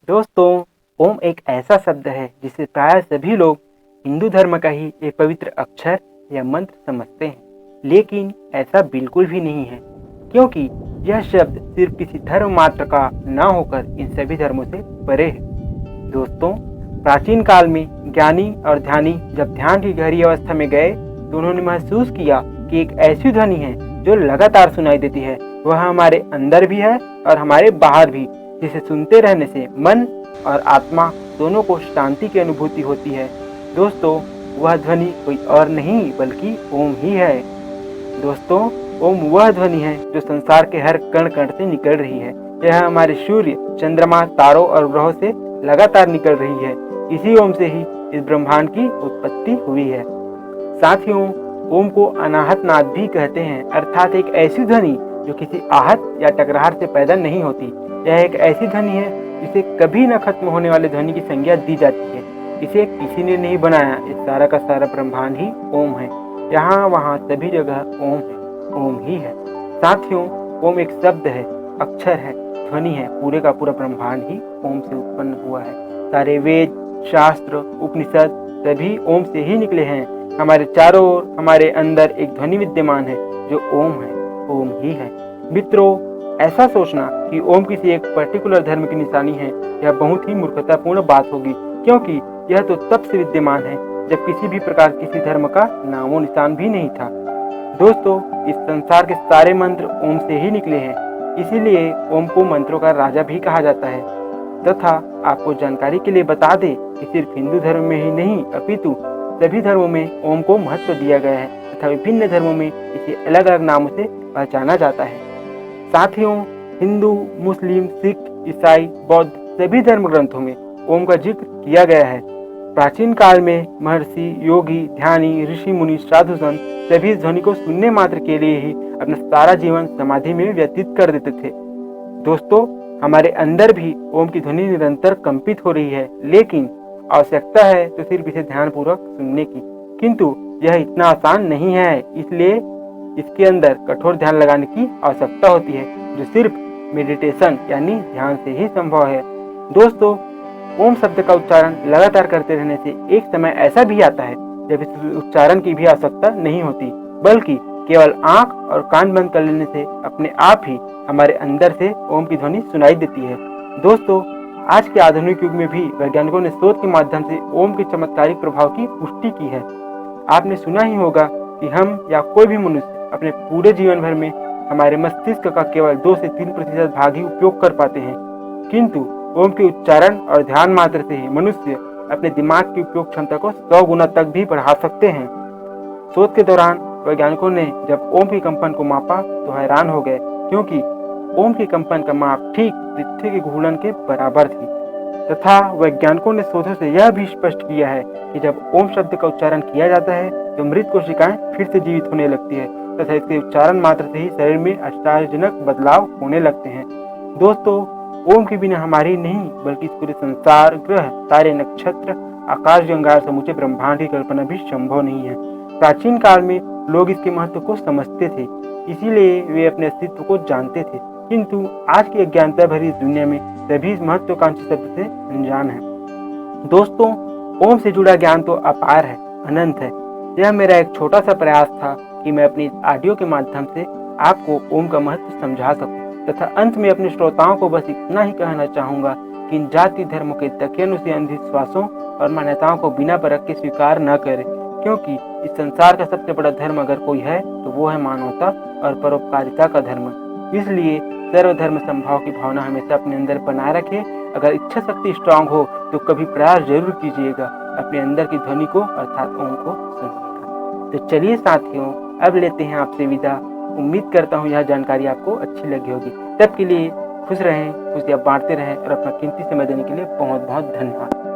दोस्तों, ओम एक ऐसा शब्द है जिसे प्राय सभी लोग हिंदू धर्म का ही एक पवित्र अक्षर या मंत्र समझते हैं, लेकिन ऐसा बिल्कुल भी नहीं है, क्योंकि यह शब्द सिर्फ किसी धर्म मात्र का न होकर इन सभी धर्मों से परे है। दोस्तों, प्राचीन काल में ज्ञानी और ध्यानी जब ध्यान की गहरी अवस्था में गए तो उन्होंने महसूस किया कि एक ऐसी ध्वनि है जो लगातार सुनाई देती है। वह हमारे अंदर भी है और हमारे बाहर भी, जिसे सुनते रहने से मन और आत्मा दोनों को शांति की अनुभूति होती है। दोस्तों, वह ध्वनि कोई और नहीं बल्कि ओम ही है। दोस्तों, ओम वह ध्वनि है जो संसार के हर कण कण से निकल रही है। यह हमारे सूर्य, चंद्रमा, तारों और ग्रहों से लगातार निकल रही है। इसी ओम से ही इस ब्रह्मांड की उत्पत्ति हुई है। साथियों, ओम को अनाहत नाद भी कहते हैं, अर्थात एक ऐसी ध्वनि जो किसी आहट या टकराहट से पैदा नहीं होती। यह एक ऐसी ध्वनि है जिसे कभी न खत्म होने वाले ध्वनि की संज्ञा दी जाती है। इसे किसी ने नहीं बनाया, इस सारा का सारा ब्रह्मांड ही ओम है। यहाँ वहाँ सभी जगह ओम है, ओम ही है। साथियों, ओम एक शब्द है, अक्षर है, ध्वनि है। पूरे का पूरा ब्रह्मांड ही ओम से उत्पन्न हुआ है। सारे वेद, शास्त्र, उपनिषद सभी ओम से ही निकले हैं। हमारे चारों ओर, हमारे अंदर एक ध्वनि विद्यमान है जो ओम है, ओम ही है। मित्रों, ऐसा सोचना कि ओम किसी एक पर्टिकुलर धर्म की निशानी है, यह बहुत ही मूर्खतापूर्ण बात होगी, क्योंकि यह तो तब से विद्यमान है जब किसी भी प्रकार किसी धर्म का नामो निशान भी नहीं था। दोस्तों, इस संसार के सारे मंत्र ओम से ही निकले हैं, इसीलिए ओम को मंत्रों का राजा भी कहा जाता है। तथा आपको जानकारी के लिए बता दें कि सिर्फ हिंदू धर्म में ही नहीं, अपितु सभी धर्मों में ओम को महत्व दिया गया है तथा विभिन्न धर्मों में इसे अलग अलग नामों से पहचाना जाता है। साथियों, हिंदू, मुस्लिम, सिख, ईसाई, बौद्ध सभी धर्म ग्रंथों में ओम का जिक्र किया गया है। प्राचीन काल में महर्षि, योगी, ध्यानी, ऋषि, मुनि, साधु संत सभी इस ध्वनि को सुनने मात्र के लिए ही अपना सारा जीवन समाधि में व्यतीत कर देते थे। दोस्तों, हमारे अंदर भी ओम की ध्वनि निरंतर कंपित हो रही है, लेकिन आवश्यकता है तो सिर्फ इसे ध्यानपूर्वक सुनने की। किंतु यह इतना आसान नहीं है, इसलिए इसके अंदर कठोर ध्यान लगाने की आवश्यकता होती है, जो सिर्फ मेडिटेशन यानी ध्यान से ही संभव है। दोस्तों, ओम शब्द का उच्चारण लगातार करते रहने से एक समय ऐसा भी आता है जब इस उच्चारण की भी आवश्यकता नहीं होती, बल्कि केवल आंख और कान बंद कर लेने से अपने आप ही हमारे अंदर से ओम की ध्वनि सुनाई देती है। दोस्तों, आज के आधुनिक युग में भी वैज्ञानिकों ने शोध के माध्यम से ओम के चमत्कारिक प्रभाव की पुष्टि की है। आपने सुना ही होगा कि हम या कोई भी मनुष्य अपने पूरे जीवन भर में हमारे मस्तिष्क का केवल 2 से 3% भाग ही उपयोग कर पाते हैं, किंतु ओम के उच्चारण और ध्यान मात्र से ही मनुष्य अपने दिमाग की उपयोग क्षमता को 100 गुना तक भी बढ़ा सकते हैं। शोध के दौरान वैज्ञानिकों ने जब ओम के कंपन को मापा तो हैरान हो गए, क्योंकि ओम के कंपन का माप ठीक पृथ्वी के घूर्णन के बराबर थी। तथा वैज्ञानिकों ने शोधों से यह भी स्पष्ट किया है कि जब ओम शब्द का उच्चारण किया जाता है तो मृत कोशिकाएं फिर से जीवित होने लगती है तथा इसके उच्चारण मात्र से ही शरीर में आश्चर्यजनक बदलाव होने लगते हैं। दोस्तों, ओम के बिना हमारी नहीं बल्कि इस पूरे संसार, ग्रह, तारे, नक्षत्र, आकाश गंगा, समूचे ब्रह्मांड की कल्पना भी संभव नहीं है। प्राचीन काल में लोग इसके महत्व को समझते थे, इसीलिए वे अपने अस्तित्व को जानते थे, किंतु आज की अज्ञानता भरी इस दुनिया में सभी इस महत्वाकांक्षी शब्द से अनजान है। दोस्तों, ओम से जुड़ा ज्ञान तो अपार है, अनंत है। यह मेरा एक छोटा सा प्रयास था कि मैं अपनी ऑडियो के माध्यम से आपको ओम का महत्व समझा सकूं, तथा अंत में अपने श्रोताओं को बस इतना ही कहना चाहूंगा कि इन जाति धर्मों के दकियानुसी अंधविश्वासों और मान्यताओं को बिना परख के स्वीकार न करें, क्योंकि इस संसार का सबसे बड़ा धर्म अगर कोई है तो वो है मानवता और परोपकारिता का धर्म। इसलिए सर्वधर्म संभाव की भावना हमेशा अपने अंदर बनाए रखें। अगर इच्छा शक्ति स्ट्रांग हो तो कभी प्रयास जरूर कीजिएगा अपने अंदर की ध्वनि को अर्थात ओम को सुनने का। तो चलिए साथियों, अब लेते हैं आपसे विदा। उम्मीद करता हूँ यह जानकारी आपको अच्छी लगी होगी। तब के लिए खुश रहें, खुशियाँ बांटते रहें और अपना कीमती समय देने के लिए बहुत बहुत धन्यवाद।